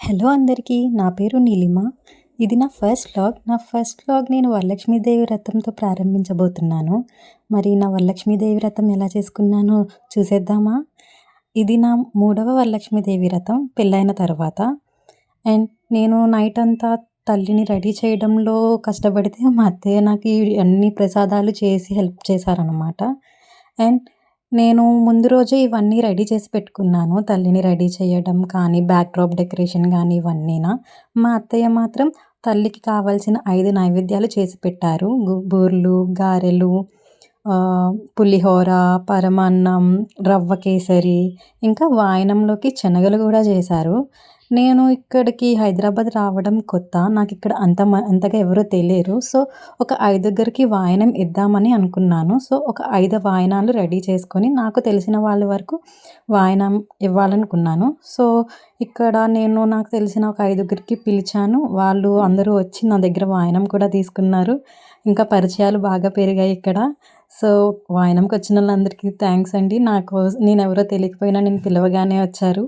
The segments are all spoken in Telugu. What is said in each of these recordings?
హలో అందరికీ. నా పేరు నీలిమ. ఇది నా ఫస్ట్ వ్లాగ్. నా ఫస్ట్ వ్లాగ్ నేను వరలక్ష్మీదేవి వ్రతంతో ప్రారంభించబోతున్నాను. మరి నా వరలక్ష్మీదేవి వ్రతం ఎలా చేసుకున్నానో చూసేద్దామా? ఇది నా మూడవ వరలక్ష్మీదేవి వ్రతం పెళ్ళైన తర్వాత. అండ్ నేను నైట్ అంతా తల్లిని రెడీ చేయడంలో కష్టపడితే మా అత్తయ్య నాకు ఈ అన్ని ప్రసాదాలు చేసి హెల్ప్ చేశారనమాట. అండ్ నేను ముందు రోజే ఇవన్నీ రెడీ చేసి పెట్టుకున్నాను. తల్లిని రెడీ చేయడం కానీ, బ్యాక్‌డ్రాప్ డెకరేషన్ గానీ ఇవన్నీనా. మా అత్తయ్య మాత్రం తల్లికి కావాల్సిన 5 నైవేద్యాలు చేసి పెట్టారు. బూర్లు, గారెలు, పులిహోర, పరమాన్నం, రవ్వ కేసరి, ఇంకా వాయనంలోకి శనగలు గూడా చేశారు. నేను ఇక్కడికి హైదరాబాద్ రావడం కొత్త. నాకిక్కడ అంతగా ఎవరు తెలియరు. సో, ఒక ఐదుగురికి వాయనం ఇద్దామని అనుకున్నాను. సో, ఒక 5 వాయనాలు రెడీ చేసుకొని, నాకు తెలిసిన వాళ్ళ వరకు వాయనం ఇవ్వాలనుకున్నాను. సో, ఇక్కడ నేను నాకు తెలిసిన ఒక ఐదుగురికి పిలిచాను. వాళ్ళు అందరూ వచ్చి నా దగ్గర వాయనం కూడా తీసుకున్నారు. ఇంకా పరిచయాలు బాగా పెరిగాయి ఇక్కడ. సో, వాయనంకొచ్చినోళ్ళందరికీ థాంక్స్ అండి. నేనెవరో తెలియకపోయినా నేను పిలవగానే వచ్చారు.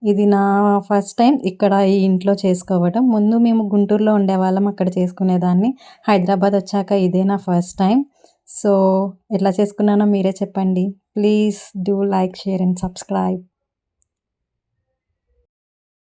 ఇది నా ఫస్ట్ టైం ఇక్కడ ఈ ఇంట్లో చేసుకోవడం. ముందు మేము గుంటూరులో ఉండేవాళ్ళం. అక్కడ చేసుకునేదాన్ని. హైదరాబాద్ వచ్చాక ఇదే నా ఫస్ట్ టైం. సో, ఎట్లా చేసుకున్నానో మీరే చెప్పండి. Please do like, share and subscribe.